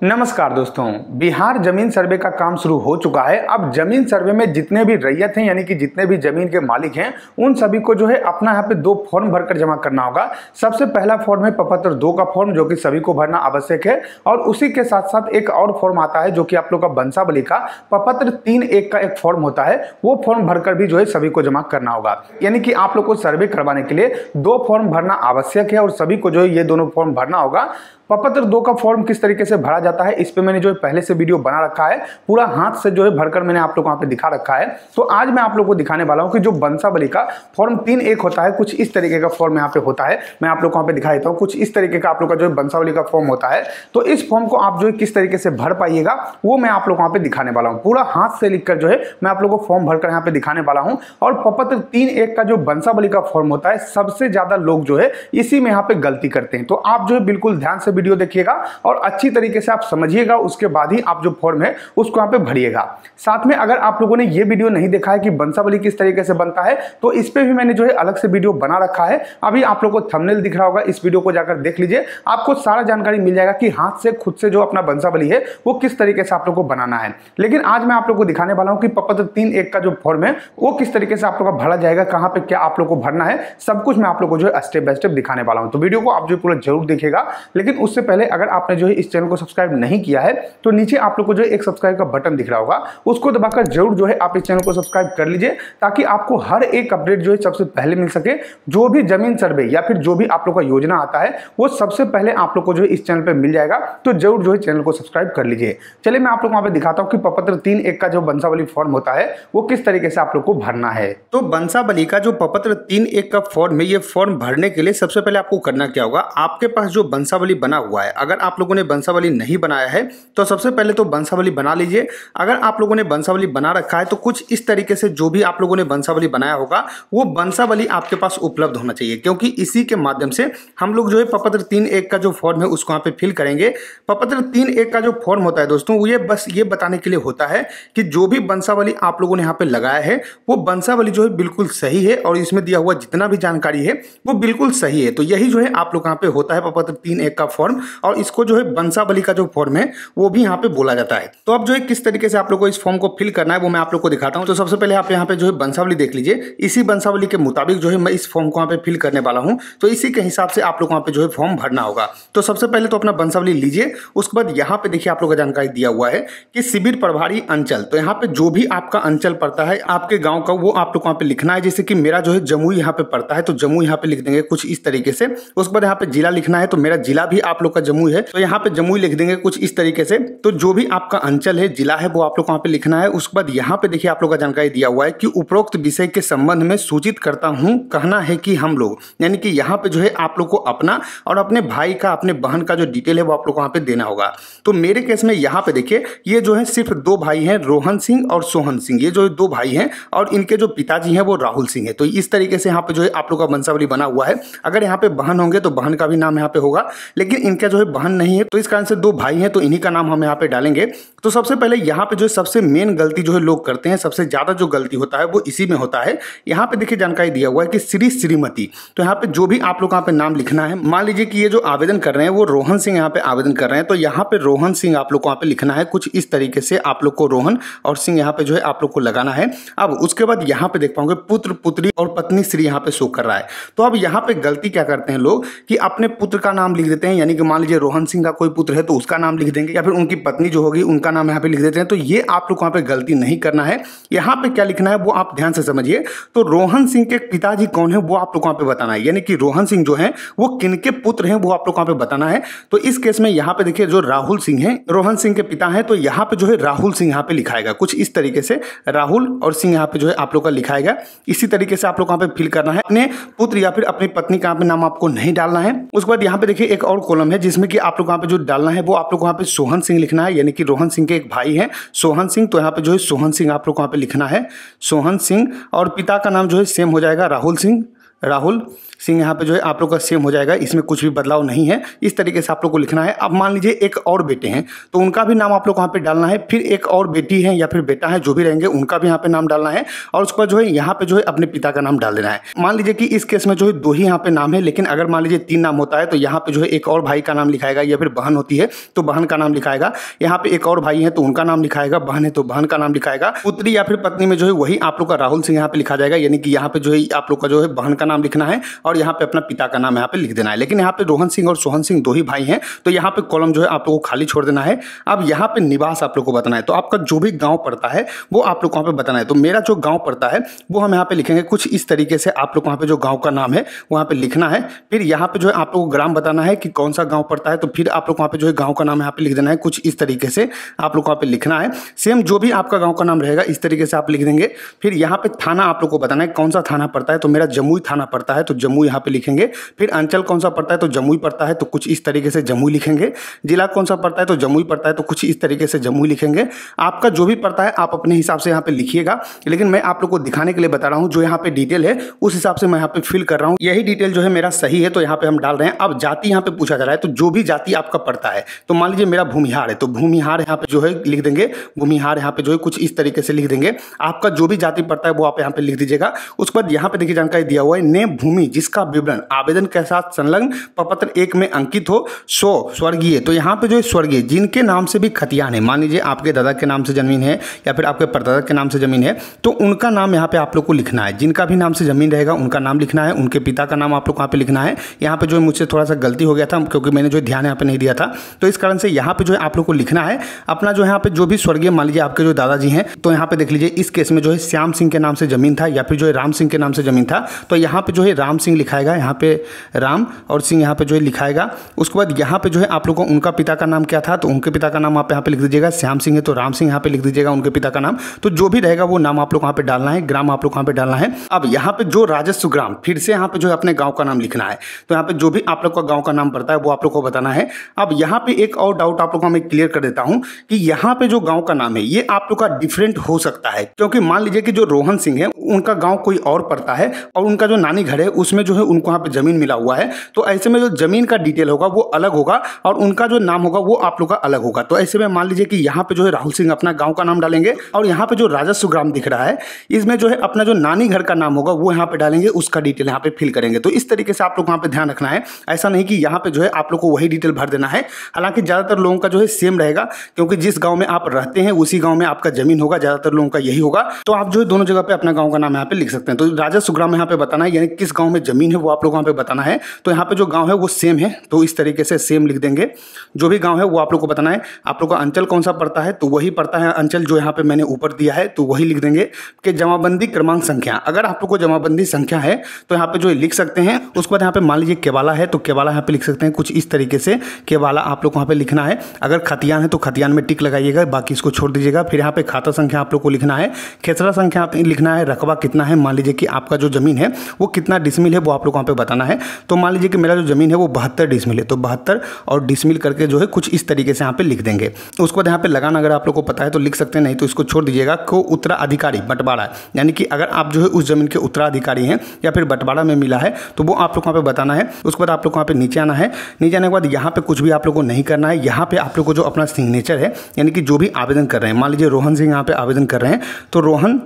नमस्कार दोस्तों, बिहार जमीन सर्वे का काम शुरू हो चुका है। अब जमीन सर्वे में जितने भी रैयत हैं यानी कि जितने भी जमीन के मालिक हैं उन सभी को जो है अपना यहाँ पे 2 फॉर्म भरकर जमा करना होगा। सबसे पहला फॉर्म है प्रपत्र 2 का फॉर्म, जो कि सभी को भरना आवश्यक है। और उसी के साथ साथ एक और फॉर्म आता है जो कि आप लोग का वंशावली का प्रपत्र 3(1) का एक फॉर्म होता है। वो फॉर्म भरकर भी जो है सभी को जमा करना होगा। यानी कि आप लोग को सर्वे करवाने के लिए 2 फॉर्म भरना आवश्यक है और सभी को जो है ये दोनों फॉर्म भरना होगा। प्रपत्र 2 का फॉर्म किस तरीके से भरा जाता है इस पे मैंने जो है पहले से वीडियो बना रखा है, पूरा हाथ से जो है भरकर मैंने आप लोगों को वहां पे दिखा रखा है। तो आज मैं आप लोगों को दिखाने वाला हूं कि जो वंशावली का फॉर्म 3(1) होता है, कुछ इस तरीके का फॉर्म यहाँ पे होता है। मैं आप लोग को वहां पे दिखा देता हूँ, कुछ इस तरीके का आप लोग का जो है वंशावली का फॉर्म होता है। तो इस फॉर्म को आप जो है किस तरीके से भर पाइएगा वो मैं आप लोग को वहां पे दिखाने वाला हूँ। पूरा हाथ से लिखकर जो है मैं आप लोग को फॉर्म भरकर यहाँ पे दिखाने वाला हूँ। और प्रपत्र 3(1) का जो वंशावली का फॉर्म होता है, सबसे ज्यादा लोग जो है इसी में यहाँ पे गलती करते हैं। तो आप जो है बिल्कुल ध्यान से वीडियो देखिएगा और अच्छी तरीके से आप समझिएगा, उसके बाद ही आप जो फॉर्म है उसको यहाँ पे भरिएगा। साथ में अगर आप लोगों ने ये वीडियो नहीं देखा है कि वंशावली किस तरीके से बनता है, तो इस पे भी मैंने जो है अलग से वीडियो बना रखा है। अभी आप लोगों को थंबनेल दिख रहा होगा, इस वीडियो को जाकर देख लीजिए, आपको सारा जानकारी मिल जाएगा कि हाथ से खुद से जो अपना वंशावली है वो किस तरीके से आप लोग को बनाना है। लेकिन आज मैं आप लोग को दिखाने वाला हूं कि प्रपत्र 3(1) का जो फॉर्म है वो किस तरीके से आप लोग का भरा जाएगा, कहां पे क्या आप लोग को भरना है, सब कुछ मैं आप लोग को जो है स्टेप बाय स्टेप दिखाने वाला हूं। तो वीडियो को आप जो पूरा जरूर देखिएगा। लेकिन उससे पहले अगर आपने जो है इस चैनल को सब्सक्राइब नहीं किया है तो नीचे आप लोग को जो एक सब्सक्राइब का बटन दिख रहा होगा, उसको दबाकर जरूर जो है आप इस चैनल को सब्सक्राइब कर लीजिए, ताकि आपको हर एक अपडेट जो है सबसे पहले मिल सके। जो भी जमीन सर्वे या फिर जो भी आप लोग का योजना आता है वो सबसे पहले आप लोग को जो है इस चैनल पे मिल जाएगा। तो जरूर जो है चैनल को सब्सक्राइब कर लीजिए। चलिए मैं आप लोग वहां पे दिखाता हूं कि प्रपत्र 3(1) का जो वंशावली फॉर्म होता है वो किस तरीके से आप लोग को भरना है। तो वंशावली का जो प्रपत्र 3(1) का फॉर्म है, ये फॉर्म भरने के लिए सबसे पहले आपको करना क्या होगा, आपके पास जो वंशावली बना हुआ है, अगर आप लोगों ने वंशावली नहीं बनाया है तो सबसे पहले तो वंशावली बना लीजिए। अगर आप लोगों ने वंशावली बना रखा है तो कुछ इस तरीके से जो भी आप लोगों ने वंशावली बनाया होगा वो वंशावली आपके पास उपलब्ध होना चाहिए, क्योंकि इसी के माध्यम से हम लोग जो है प्रपत्र 3(1) का जो फॉर्म है उसको यहाँ पे फिल करेंगे। प्रपत्र 3(1) का जो फॉर्म होता है दोस्तों, वो ये बस ये बताने के लिए होता है कि जो भी वंशावली आप लोगों ने यहाँ पे लगाया है वो वंशावली जो है बिल्कुल सही है और इसमें दिया हुआ जितना भी जानकारी है वो बिल्कुल सही है। तो यही जो है आप लोग यहाँ पे होता है प्रपत्र 3(1) का फॉर्म, और इसको जो है वंशावली का जो फॉर्म है वो भी यहाँ पे बोला जाता है। तो अब जो है किस तरीके से आप लोग को इस फॉर्म को फिल करना है वो मैं आप लोग को दिखाता हूं। तो सबसे पहले आप यहाँ पे जो है वंशावली देख लीजिए, इसी वंशावली के मुताबिक जो है मैं इस फॉर्म को यहाँ पे फिल करने वाला हूं। तो इसी के हिसाब से आप लोग वहाँ पे जो है फॉर्म भरना होगा। तो सबसे पहले तो अपना वंशावली लीजिए, उसके बाद यहाँ पे देखिए आप लोग का जानकारी दिया हुआ है कि शिविर प्रभारी अंचल। तो यहाँ पे जो भी आपका अंचल पड़ता है आपके गाँव का, वो आप लोग को यहाँ पे लिखना है। जैसे कि मेरा जो है जमुई यहाँ पे पड़ता है तो जमुई यहाँ पे लिख देंगे कुछ इस तरीके से। उसके बाद यहाँ पे जिला लिखना है, तो मेरा जिला भी आप लोग का जमुई है तो यहाँ पे जमुई लिख देंगे कुछ इस तरीके से। तो जो भी आपका अंचल है, जिला है, वो आप लोग को वहां पे लिखना है। उसके बाद यहाँ पे देखिए आप लोग का जानकारी दिया हुआ है कि उपरोक्त विषय के संबंध में सूचित करता हूं, कहना है कि हम लोग, यानी कि यहाँ पे जो है आप लोग को अपना और अपने भाई का, अपने बहन का जो डिटेल है वो आप लोग को वहां पे देना होगा। तो मेरे केस में यहाँ पे देखिए ये जो है सिर्फ 2 भाई हैं, रोहन सिंह और सोहन सिंह। ये जो 2 भाई हैं और इनके जो पिताजी हैं वो राहुल सिंह है। तो इस तरीके से यहाँ पे जो है आप लोग का वंशावली बना हुआ है। अगर यहाँ पे बहन होंगे तो बहन का भी नाम यहाँ पे होगा, लेकिन इनका जो है बहन नहीं है तो इस कारण से 2 भाई हैं तो इन्हीं का नाम हम यहाँ पे डालेंगे। तो सबसे पहले यहाँ पे जो सबसे मेन गलती जो है लोग करते हैं, सबसे ज्यादा जो गलती होता है वो इसी में होता है। यहाँ पे देखिए जानकारी दिया हुआ है कि श्री श्रीमती। तो यहाँ पे जो भी आप लोग यहाँ पे नाम लिखना है, मान लीजिए कि ये जो आवेदन कर रहे हैं वो रोहन सिंह यहाँ पे आवेदन कर रहे हैं, तो यहाँ पे रोहन सिंह आप लोग को यहाँ पे लिखना है कुछ इस तरीके से। आप लोग को रोहन और सिंह यहाँ पे जो है आप लोग को लगाना है। अब उसके बाद यहाँ पे देख पाओगे पुत्र, पुत्री और पत्नी श्री यहाँ पे शो कर रहा है। तो अब यहाँ पे गलती क्या करते हैं लोग कि अपने पुत्र का नाम लिख देते हैं, यानी कि मान लीजिए रोहन सिंह का कोई पुत्र है तो उसका नाम लिख देंगे, या फिर उनकी पत्नी जो होगी उनका नाम यहाँ पे लिख देते हैं। तो ये आप लोग को यहाँ पे गलती नहीं करना है। यहाँ पे क्या लिखना है वो आप ध्यान से समझिए। तो रोहन सिंह के पिताजी कौन है वो आप लोग को यहाँ पे बताना है, यानी कि रोहन सिंह जो है वो किनके पुत्र हैं वो आप लोग को यहाँ पे बताना है। तो इस केस में यहाँ पे देखिए जो राहुल सिंह है, रोहन सिंह के पिता है, तो यहाँ पे जो है राहुल सिंह यहाँ पे लिखाएगा कुछ इस तरीके से। राहुल और सिंह यहाँ पे जो है आप लोग का लिखाएगा। इसी तरीके से आप लोग यहाँ पे फिल करना है। अपने पुत्र या फिर अपनी पत्नी का यहाँ पे नाम आपको नहीं डालना है। उसके बाद यहाँ पे देखिए एक और कॉलम है जिसमें कि आप लोग यहाँ पे जो डालना है वो आप लोग यहाँ पे सोहन सिंह लिखना है, यानी कि रोहन सिंह के एक भाई है सोहन सिंह। तो यहाँ पे जो है सोहन सिंह आप लोग को यहाँ पे लिखना है, सोहन सिंह। और पिता का नाम जो है सेम हो जाएगा, राहुल सिंह, राहुल। सिंह यहाँ पे जो है आप लोग का सेम हो जाएगा, इसमें कुछ भी बदलाव नहीं है। इस तरीके से आप लोग को लिखना है। अब मान लीजिए एक और बेटे हैं तो उनका भी नाम आप लोग वहाँ पे डालना है, फिर एक और बेटी है या फिर बेटा है, जो भी रहेंगे उनका भी यहाँ पे नाम डालना है, और उसके बाद जो है यहाँ पे जो है अपने पिता का नाम डाल देना है। मान लीजिए कि इस केस में जो है 2 ही यहाँ पे नाम है, लेकिन अगर मान लीजिए 3 नाम होता है तो यहाँ पे जो है एक और भाई का नाम लिखाएगा, या फिर बहन होती है तो बहन का नाम लिखाएगा। यहाँ पे एक और भाई है तो उनका नाम लिखाएगा, बहन है तो बहन का नाम लिखाएगा। पुत्री या फिर पत्नी में जो है वही आप लोग का राहुल सिंह यहाँ पे लिखा जाएगा, यानी कि यहाँ पे जो है आप लोग का जो है बहन का नाम लिखना है और यहाँ पे अपना पिता का नाम यहाँ पे लिख देना है। लेकिन यहाँ पे रोहन सिंह और सोहन सिंह 2 ही भाई हैं तो यहाँ पे कॉलम जो है आप लोग को खाली छोड़ देना है। अब यहाँ पे निवास आप लोग को बताना है, तो आपका जो भी गांव पड़ता है वो आप लोग को वहाँ पे बताना है। तो मेरा जो गांव पड़ता है वो हम यहाँ पे लिखेंगे कुछ इस तरीके से। आप लोग वहाँ पे जो गांव का नाम है वहाँ पे लिखना है, फिर यहाँ पे जो है आप लोग को ग्राम बताना है कि कौन सा गांव पड़ता है, तो फिर आप लोग वहाँ पे जो है गांव का नाम यहाँ पे लिख देना है। कुछ इस तरीके से आप लोग वहाँ पे लिखना है। सेम जो भी आपका गाँव का नाम रहेगा इस तरीके से आप लिख देंगे। फिर यहाँ पे थाना आप लोग को बताना है कौन सा थाना पड़ता है, तो मेरा जमुई थाना पड़ता है तो जमुई यहाँ पे लिखेंगे। फिर अंचल कौन सा पड़ता है तो जमुई पड़ता है तो कुछ इस तरीके से जमुई लिखेंगे। जिला कौन सा पड़ता है तो जमुई पड़ता है तो कुछ इस तरीके से जमुई लिखेंगे। आपका जो भी पड़ता है आप अपने हिसाब से यहाँ पे लिखिएगा, लेकिन मैं आप लोग को दिखाने के लिए बता रहा हूँ जो यहाँ पे डिटेल है उस हिसाब से मैं यहाँ पे फिल कर रहा हूँ। यही डिटेल जो है मेरा सही है तो यहाँ पे हम डाल रहे हैं। अब जाति यहाँ पे पूछा जा रहा है, तो जो भी जाति आपका पड़ता है, तो मान लीजिए मेरा भूमिहार है तो भूमिहार यहाँ पे जो है लिख देंगे। भूमिहार यहाँ पे जो है कुछ इस तरीके से लिख देंगे। आपका जो भी जाति पड़ता है वो आप यहाँ पे लिख दीजिएगा। उसके बाद यहाँ पे देखिए जानकारी दिया हुआ है, ने भूमि जिसका विवरण आवेदन के साथ संलग्न प्रपत्र 1 में अंकित हो सो स्वर्गीय। तो यहाँ पे जो है स्वर्गीय जिनके नाम से भी खतियान है, मान लीजिए आपके दादा के नाम से जमीन है या फिर आपके परदादा के नाम से जमीन है, तो उनका नाम यहाँ पे आप लोग को लिखना है। जिनका भी नाम से जमीन रहेगा उनका नाम लिखना है, उनके पिता का नाम आप लोग वहाँ पे लिखना है। यहाँ पे जो है मुझसे थोड़ा सा गलती हो गया था क्योंकि मैंने जो ध्यान यहाँ पे नहीं दिया था, तो इस कारण से यहाँ पे जो है आप लोग को लिखना है अपना जो यहाँ पे जो भी स्वर्गीय, मान लीजिए आपके जो दादाजी हैं, तो यहाँ पे देख लीजिए इस केस में जो है श्याम सिंह के नाम से जमीन था या फिर जो है राम सिंह के नाम से जमीन था, तो यहाँ पे जो है राम सिंह लिखाएगा, यहाँ पे राम और सिंह यहाँ पे जो है लिखाएगा। उसके बाद यहाँ पे जो है आप लोग को उनका पिता का नाम क्या था, तो उनके पिता का नाम आप यहाँ पे लिख दीजिएगा। श्याम सिंह है तो राम सिंह यहाँ पे लिख दीजिएगा उनके पिता का नाम। तो जो भी रहेगा वो नाम आप लोग वहाँ पे डालना है, ग्राम आप लोग वहाँ पे डालना है। अब यहाँ पे जो राजस्व ग्राम, फिर से यहाँ पे जो है अपने गाँव का नाम लिखना है। तो यहाँ पे जो भी आप लोग का गाँव का नाम पड़ता है वो आप लोग को बताना है। अब यहाँ पे एक और डाउट आप लोग को मैं क्लियर कर देता हूँ कि यहाँ पे जो गाँव का नाम है ये आप लोग का डिफरेंट हो सकता है, क्योंकि मान लीजिए कि जो रोहन सिंह है उनका गाँव कोई और पड़ता है और उनका जो नानी घर है उसमें जो है उनको यहाँ पे जमीन मिला हुआ है, तो ऐसे में जो जमीन का डिटेल होगा वो अलग होगा और उनका जो नाम होगा वो आप लोग का अलग होगा। तो ऐसे में मान लीजिए कि यहाँ पे जो है राहुल सिंह अपना गांव का नाम डालेंगे और यहाँ पे जो राजस्व ग्राम दिख रहा है इसमें जो है अपना जो नानी घर का नाम होगा वो यहाँ पे डालेंगे, उसका डिटेल यहाँ पे फिल करेंगे। तो इस तरीके से आप लोग वहाँ पे ध्यान रखना है, ऐसा नहीं कि यहाँ पे जो है आप लोग को वही डिटेल भर देना है। हालांकि ज़्यादातर लोगों का जो है सेम रहेगा, क्योंकि जिस गाँव में आप रहते हैं उसी गाँव में आपका जमीन होगा, ज़्यादातर लोगों का यही होगा। तो आप जो है दोनों जगह पे अपना गाँव का नाम यहाँ पे लिख सकते हैं। तो राजस्व ग्राम यहाँ पे बताना है, यानी किस गाँव में जमीन है वो आप लोग वहाँ पे बताना है। तो यहाँ पे जो गाँव है वो सेम है तो इस तरीके से सेम लिख देंगे। जो भी गांव है वो आप लोग को बताना है। आप लोग का अंचल कौन सा पड़ता है तो वही पड़ता है अंचल जो यहाँ पे मैंने ऊपर दिया है, तो वही लिख देंगे कि जमाबंदी क्रमांक संख्या। अगर आप लोग को जमाबंदी संख्या है तो यहाँ पे जो लिख सकते हैं। उसके बाद यहाँ पे मान लीजिए केवाला है तो केवाला यहाँ पे लिख सकते हैं कुछ इस तरीके से। केवाला आप लोग को वहाँ पे लिखना है। अगर खतियान है तो खतियान में टिक लगाइएगा, बाकी इसको छोड़ दीजिएगा। फिर यहाँ पे खाता संख्या आप लोग को लिखना है, खेसरा संख्या लिखना है, रकबा कितना है, मान लीजिए कि आपका जो जमीन है वो कितना डिसमिल है वो आप लोग वहाँ पे बताना है। तो मान लीजिए कि मेरा जो जमीन है वो 72 डिसमिल है, तो 72 और डिसमिल करके जो है कुछ इस तरीके से यहाँ पे लिख देंगे। उसके बाद यहाँ पे लगान अगर आप लोग को पता है तो लिख सकते हैं, नहीं तो इसको छोड़ दीजिएगा। को उत्तराधिकारी बंटवारा, यानी कि अगर आप जो है उस जमीन के उत्तराधिकारी हैं या फिर बंटवारा में मिला है तो वो आप लोग वहाँ पे बताना है। उसके बाद आप लोग वहाँ पे नीचे आना है। नीचे आने के बाद यहाँ पे कुछ भी आप लोग को नहीं करना है। यहाँ पे आप लोग को जो अपना सिग्नेचर है, यानी कि जो भी आवेदन कर रहे हैं, मान लीजिए रोहन सिंह यहाँ पे आवेदन कर रहे हैं तो रोहन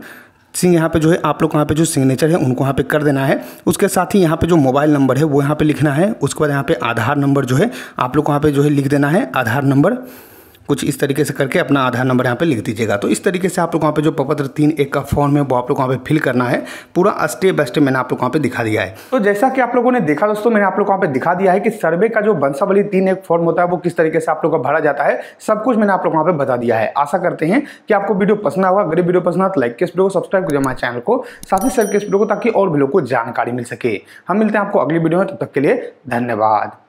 सिंह यहाँ पे जो है आप लोग वहाँ पे जो सिग्नेचर है उनको यहाँ पे कर देना है। उसके साथ ही यहाँ पे जो मोबाइल नंबर है वो यहाँ पे लिखना है। उसके बाद यहाँ पे आधार नंबर जो है आप लोग वहाँ पे जो है लिख देना है। आधार नंबर कुछ इस तरीके से करके अपना आधार नंबर यहाँ पे लिख दीजिएगा। तो इस तरीके से आप लोग वहाँ पे जो प्रपत्र 3(1) का फॉर्म है वो आप लोग वहाँ पे फिल करना है। पूरा स्टेप बाय स्टेप मैंने आप लोग वहाँ पे दिखा दिया है। तो जैसा कि आप लोगों ने देखा दोस्तों, मैंने आप लोग वहाँ पे दिखा दिया है कि सर्वे का जो वंशावली 3(1) फॉर्म होता है वो किस तरीके से आप लोग का भरा जाता है, सब कुछ मैंने आप लोग वहाँ पे बता दिया है। आशा करते हैं कि आपको वीडियो पसंद होगा। अगर वीडियो पसंद आए तो लाइक के इस वीडियो को, सब्सक्राइब कीजिए हमारे चैनल को, साथ ही शेयर के इस वीडियो को, ताकि और भी लोगों को जानकारी मिल सके। हम मिलते हैं आपको अगली वीडियो में, तब तक के लिए धन्यवाद।